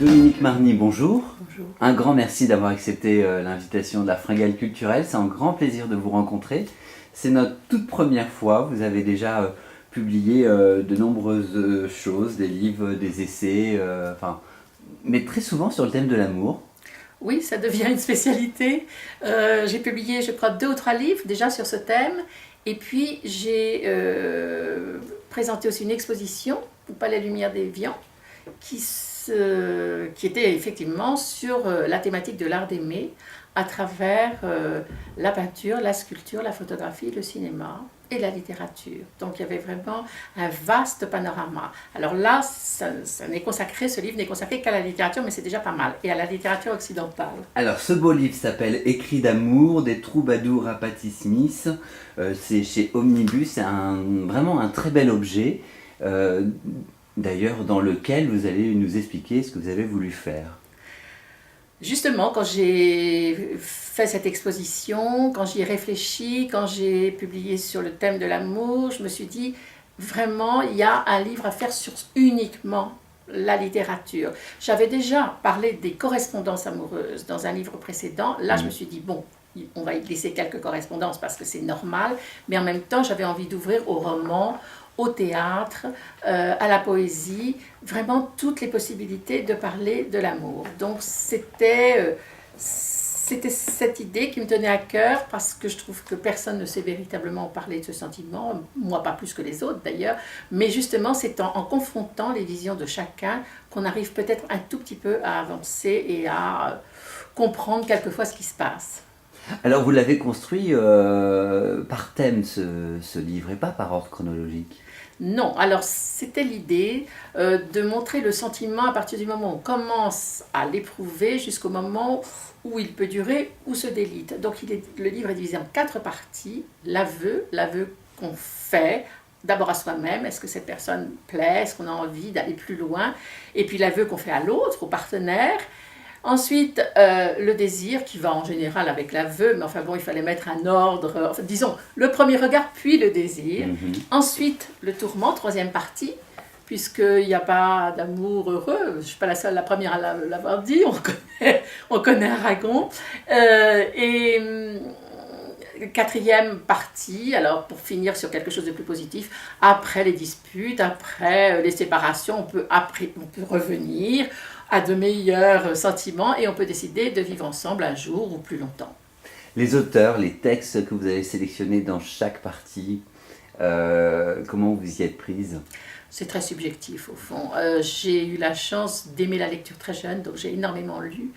Dominique Marny, bonjour. Bonjour. Un grand merci d'avoir accepté l'invitation de la Fringale culturelle. C'est un grand plaisir de vous rencontrer. C'est notre toute première fois. Vous avez déjà publié de nombreuses choses, des livres, des essais, mais très souvent sur le thème de l'amour. Oui, ça devient une spécialité. J'ai publié, je crois, 2 ou 3 livres déjà sur ce thème. Et puis, j'ai présenté aussi une exposition au Palais Lumière d'Évian qui était effectivement sur la thématique de l'art d'aimer à travers la peinture, la sculpture, la photographie, le cinéma et la littérature. Donc, il y avait vraiment un vaste panorama. Alors là, ce livre n'est consacré qu'à la littérature, mais c'est déjà pas mal, et à la littérature occidentale. Alors, ce beau livre s'appelle « Écrits d'amour » des troubadours à Patti Smith. C'est chez Omnibus, c'est vraiment un très bel objet. D'ailleurs, dans lequel vous allez nous expliquer ce que vous avez voulu faire. Justement, quand j'ai fait cette exposition, quand j'y ai réfléchi, quand j'ai publié sur le thème de l'amour, je me suis dit, vraiment, il y a un livre à faire sur uniquement la littérature. J'avais déjà parlé des correspondances amoureuses dans un livre précédent. Là, je me suis dit, bon, on va y laisser quelques correspondances parce que c'est normal, mais en même temps, j'avais envie d'ouvrir au roman, au théâtre, à la poésie, vraiment toutes les possibilités de parler de l'amour. Donc c'était cette idée qui me tenait à cœur parce que je trouve que personne ne sait véritablement parler de ce sentiment, moi pas plus que les autres d'ailleurs, mais justement c'est en confrontant les visions de chacun qu'on arrive peut-être un tout petit peu à avancer et à comprendre quelquefois ce qui se passe. Alors, vous l'avez construit par thème, ce livre, et pas par ordre chronologique. Non, alors c'était l'idée de montrer le sentiment à partir du moment où on commence à l'éprouver jusqu'au moment où il peut durer ou se délite. Donc le livre est divisé en 4 parties. L'aveu qu'on fait d'abord à soi-même, est-ce que cette personne plaît, est-ce qu'on a envie d'aller plus loin, et puis l'aveu qu'on fait à l'autre, au partenaire. Ensuite, le désir qui va en général avec l'aveu, mais enfin bon, il fallait mettre un ordre, disons, le premier regard, puis le désir. Ensuite, le tourment, 3e partie, puisqu'il n'y a pas d'amour heureux, je ne suis pas la première à l'avoir dit, on connaît Aragon. Et 4e partie, alors pour finir sur quelque chose de plus positif, après les disputes, après les séparations, on peut revenir à de meilleurs sentiments et on peut décider de vivre ensemble un jour ou plus longtemps. Les auteurs, les textes que vous avez sélectionnés dans chaque partie, comment vous y êtes prise? C'est très subjectif au fond. J'ai eu la chance d'aimer la lecture très jeune, donc j'ai énormément lu.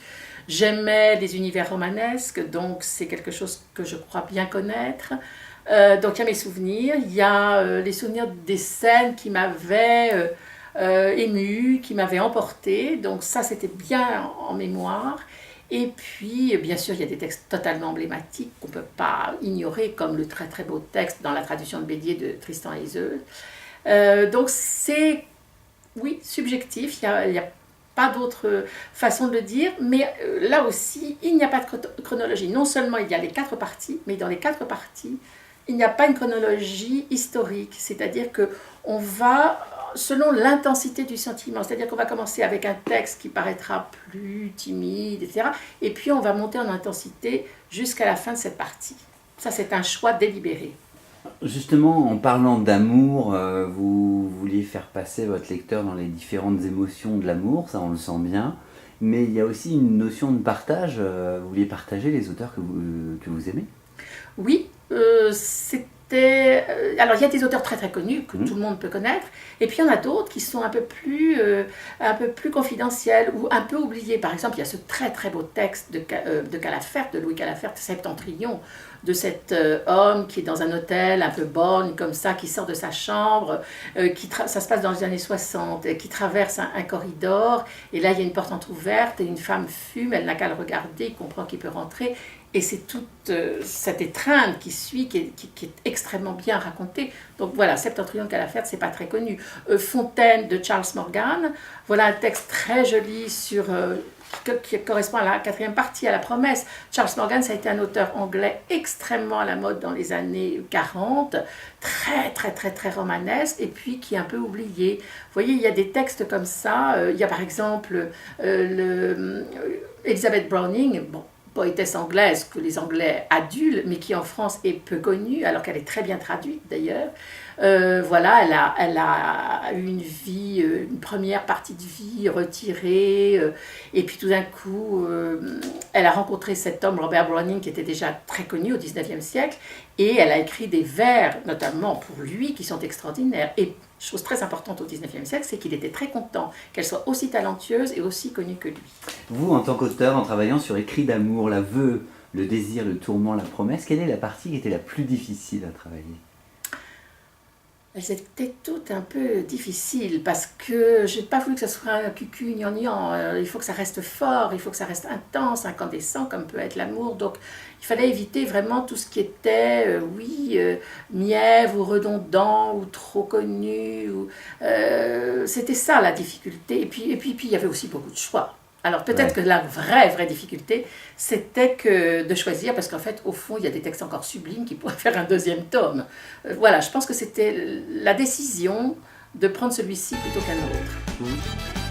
J'aimais les univers romanesques, donc c'est quelque chose que je crois bien connaître. Donc il y a mes souvenirs, il y a les souvenirs des scènes qui m'avaient ému, qui m'avaient emporté, donc ça c'était bien en mémoire. Et puis bien sûr il y a des textes totalement emblématiques qu'on ne peut pas ignorer, comme le très très beau texte dans la traduction de Bédier de Tristan et Iseult. Donc c'est, oui, subjectif, il n'y a pas d'autre façon de le dire, mais là aussi, il n'y a pas de chronologie. Non seulement il y a les 4 parties, mais dans les 4 parties, il n'y a pas une chronologie historique, c'est-à-dire qu'on va selon l'intensité du sentiment, c'est-à-dire qu'on va commencer avec un texte qui paraîtra plus timide, etc., et puis on va monter en intensité jusqu'à la fin de cette partie. Ça, c'est un choix délibéré. Justement, en parlant d'amour, vous vouliez faire passer votre lecteur dans les différentes émotions de l'amour, ça on le sent bien, mais il y a aussi une notion de partage, vous vouliez partager les auteurs que vous aimez? Oui, alors il y a des auteurs très très connus que tout le monde peut connaître, et puis il y en a d'autres qui sont un peu plus confidentiels ou un peu oubliés. Par exemple, il y a ce très très beau texte de Calafert, de Louis Calafert, Septentrion, de cet homme qui est dans un hôtel un peu borgne comme ça, qui sort de sa chambre, ça se passe dans les années 60, qui traverse un corridor, et là il y a une porte entrouverte et une femme fume, elle n'a qu'à le regarder, il comprend qu'il peut rentrer. Et c'est toute cette étreinte qui suit, qui est extrêmement bien racontée. Donc voilà, Septentrion de Calafert, c'est pas très connu. Fontaine de Charles Morgan, voilà un texte très joli sur qui correspond à la quatrième partie, à la promesse. Charles Morgan, ça a été un auteur anglais extrêmement à la mode dans les années 40, très très très très romanesque, et puis qui est un peu oublié. Vous voyez, il y a des textes comme ça. Il y a par exemple Elizabeth Browning, bon, poétesse anglaise que les Anglais adulent, mais qui en France est peu connue, alors qu'elle est très bien traduite d'ailleurs. Voilà, elle a eu une vie, une première partie de vie retirée, et puis tout d'un coup, elle a rencontré cet homme, Robert Browning, qui était déjà très connu au XIXe siècle, et elle a écrit des vers, notamment pour lui, qui sont extraordinaires. Et chose très importante au XIXe siècle, c'est qu'il était très content qu'elle soit aussi talentueuse et aussi connue que lui. Vous, en tant qu'auteur, en travaillant sur Écrit d'amour, l'aveu, le désir, le tourment, la promesse, quelle est la partie qui était la plus difficile à travailler? Elles étaient toutes un peu difficiles parce que je n'ai pas voulu que ce soit un cucu gnangnan. Il faut que ça reste fort, il faut que ça reste intense, incandescent comme peut être l'amour. Donc il fallait éviter vraiment tout ce qui était, mièvre ou redondant ou trop connu. C'était ça la difficulté. Et puis il y avait aussi beaucoup de choix. Alors peut-être que la vraie difficulté, c'était que de choisir, parce qu'en fait, au fond, il y a des textes encore sublimes qui pourraient faire un deuxième tome. Voilà, je pense que c'était la décision de prendre celui-ci plutôt qu'un autre.